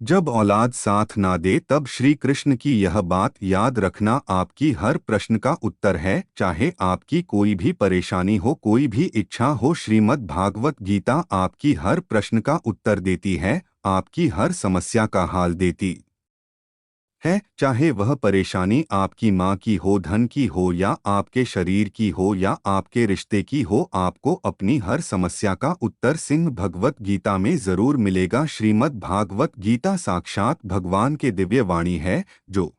जब औलाद साथ ना दे तब श्री कृष्ण की यह बात याद रखना आपकी हर प्रश्न का उत्तर है। चाहे आपकी कोई भी परेशानी हो, कोई भी इच्छा हो, श्रीमद् भागवत गीता आपकी हर प्रश्न का उत्तर देती है, आपकी हर समस्या का हाल देती है। चाहे वह परेशानी आपकी माँ की हो, धन की हो, या आपके शरीर की हो, या आपके रिश्ते की हो, आपको अपनी हर समस्या का उत्तर सिंह भगवत गीता में जरूर मिलेगा। श्रीमद् भागवत गीता साक्षात भगवान के दिव्य वाणी है। जो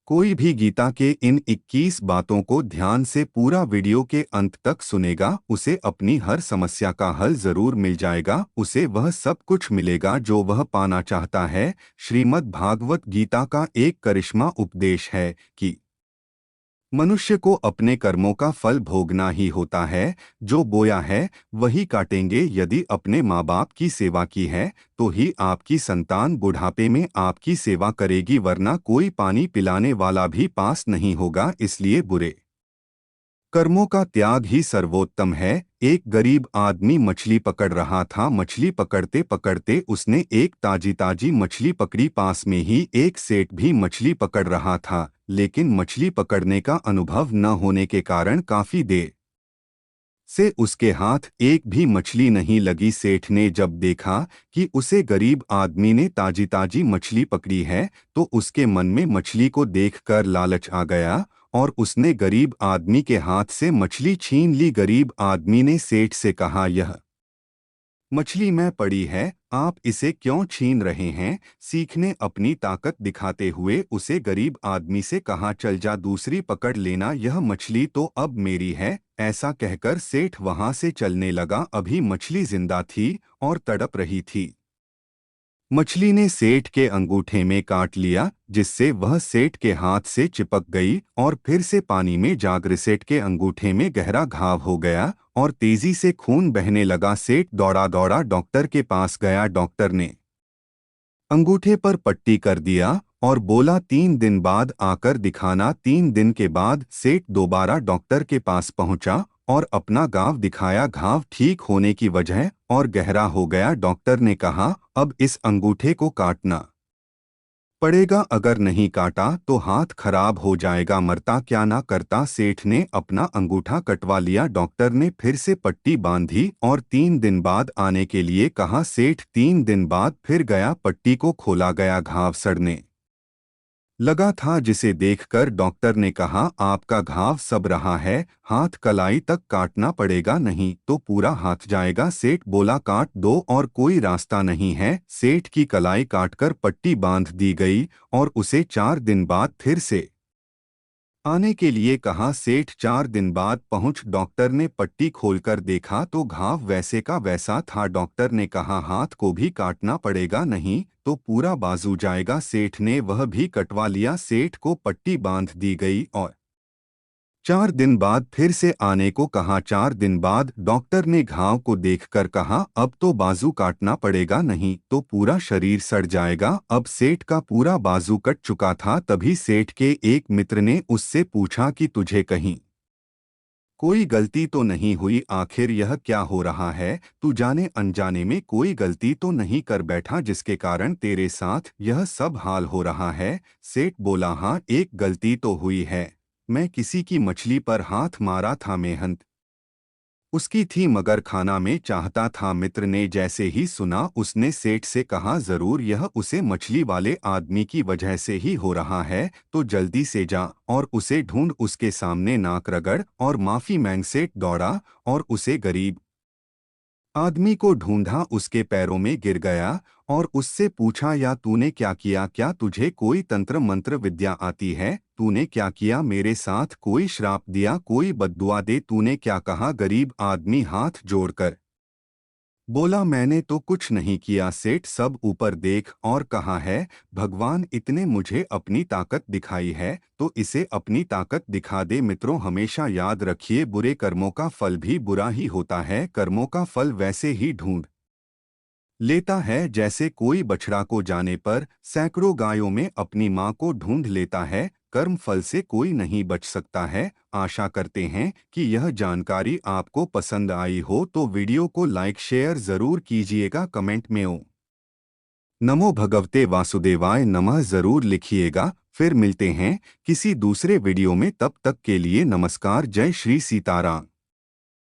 कोई भी गीता के इन 21 बातों को ध्यान से पूरा वीडियो के अंत तक सुनेगा, उसे अपनी हर समस्या का हल जरूर मिल जाएगा, उसे वह सब कुछ मिलेगा जो वह पाना चाहता है। श्रीमद् भागवत गीता का एक करिश्मा उपदेश है कि मनुष्य को अपने कर्मों का फल भोगना ही होता है। जो बोया है वही काटेंगे। यदि अपने माँ बाप की सेवा की है तो ही आपकी संतान बुढ़ापे में आपकी सेवा करेगी, वरना कोई पानी पिलाने वाला भी पास नहीं होगा। इसलिए बुरे कर्मों का त्याग ही सर्वोत्तम है। एक गरीब आदमी मछली पकड़ रहा था। मछली पकड़ते पकड़ते उसने एक ताजी ताजी मछली पकड़ी। पास में ही एक सेठ भी मछली पकड़ रहा था, लेकिन मछली पकड़ने का अनुभव न होने के कारण काफी देर से उसके हाथ एक भी मछली नहीं लगी। सेठ ने जब देखा कि उसे गरीब आदमी ने ताजी ताजी मछली पकड़ी है, तो उसके मन में मछली को देखकर लालच आ गया और उसने गरीब आदमी के हाथ से मछली छीन ली। गरीब आदमी ने सेठ से कहा, यह मछली में पड़ी है, आप इसे क्यों छीन रहे हैं? सीख ने अपनी ताकत दिखाते हुए उसे गरीब आदमी से कहा, चल जा दूसरी पकड़ लेना, यह मछली तो अब मेरी है। ऐसा कहकर सेठ वहां से चलने लगा। अभी मछली जिंदा थी और तड़प रही थी। मछली ने सेठ के अंगूठे में काट लिया, जिससे वह सेठ के हाथ से चिपक गई और फिर से पानी में जाकर सेठ के अंगूठे में गहरा घाव हो गया और तेजी से खून बहने लगा। सेठ दौड़ा दौड़ा डॉक्टर के पास गया। डॉक्टर ने अंगूठे पर पट्टी कर दिया और बोला, 3 दिन बाद आकर दिखाना। 3 दिन के बाद सेठ दोबारा डॉक्टर के पास पहुंचा और अपना घाव दिखाया। घाव ठीक होने की वजह और गहरा हो गया। डॉक्टर ने कहा, अब इस अंगूठे को काटना पड़ेगा, अगर नहीं काटा तो हाथ खराब हो जाएगा, मरता क्या ना करता। सेठ ने अपना अंगूठा कटवा लिया। डॉक्टर ने फिर से पट्टी बांधी और 3 दिन बाद आने के लिए कहा। सेठ 3 दिन बाद फिर गया। पट्टी को खोला गया। घाव सड़ने लगा था, जिसे देखकर डॉक्टर ने कहा, आपका घाव सब रहा है, हाथ कलाई तक काटना पड़ेगा, नहीं तो पूरा हाथ जाएगा। सेठ बोला, काट दो और कोई रास्ता नहीं है। सेठ की कलाई काटकर पट्टी बांध दी गई और उसे 4 दिन बाद फिर से आने के लिए कहा। सेठ 4 दिन बाद पहुंच। डॉक्टर ने पट्टी खोलकर देखा तो घाव वैसे का वैसा था। डॉक्टर ने कहा, हाथ को भी काटना पड़ेगा, नहीं तो पूरा बाजू जाएगा। सेठ ने वह भी कटवा लिया। सेठ को पट्टी बांध दी गई और 4 दिन बाद फिर से आने को कहा। 4 दिन बाद डॉक्टर ने घाव को देखकर कहा, अब तो बाजू काटना पड़ेगा, नहीं तो पूरा शरीर सड़ जाएगा। अब सेठ का पूरा बाजू कट चुका था। तभी सेठ के एक मित्र ने उससे पूछा कि तुझे कहीं कोई गलती तो नहीं हुई? आखिर यह क्या हो रहा है? तू जाने अनजाने में कोई गलती तो नहीं कर बैठा जिसके कारण तेरे साथ यह सब हाल हो रहा है? सेठ बोला, हाँ, एक गलती तो हुई है। मैं किसी की मछली पर हाथ मारा था। मेहनत उसकी थी मगर खाना में चाहता था। मित्र ने जैसे ही सुना उसने सेठ से कहा, जरूर यह उसे मछली वाले आदमी की वजह से ही हो रहा है, तो जल्दी से जा और उसे ढूंढ। उसके सामने नाक रगड़ और माफी मांग। सेठ दौड़ा और उसे गरीब आदमी को ढूंढा। उसके पैरों में गिर गया और उससे पूछा, या तूने क्या किया? क्या तुझे कोई तंत्र मंत्र विद्या आती है? तूने क्या किया मेरे साथ? कोई श्राप दिया? कोई बद्दुआ दे? तूने क्या कहा? गरीब आदमी हाथ जोड़कर बोला, मैंने तो कुछ नहीं किया। सेठ सब ऊपर देख और कहा है, भगवान इतने मुझे अपनी ताकत दिखाई है तो इसे अपनी ताकत दिखा दे। मित्रों, हमेशा याद रखिए, बुरे कर्मों का फल भी बुरा ही होता है। कर्मों का फल वैसे ही ढूंढ लेता है जैसे कोई बछड़ा को जाने पर सैकड़ों गायों में अपनी मां को ढूंढ लेता है। कर्म फल से कोई नहीं बच सकता है। आशा करते हैं कि यह जानकारी आपको पसंद आई हो, तो वीडियो को लाइक शेयर जरूर कीजिएगा। कमेंट में ओ नमो भगवते वासुदेवाय नमः जरूर लिखिएगा। फिर मिलते हैं किसी दूसरे वीडियो में, तब तक के लिए नमस्कार। जय श्री सीताराम।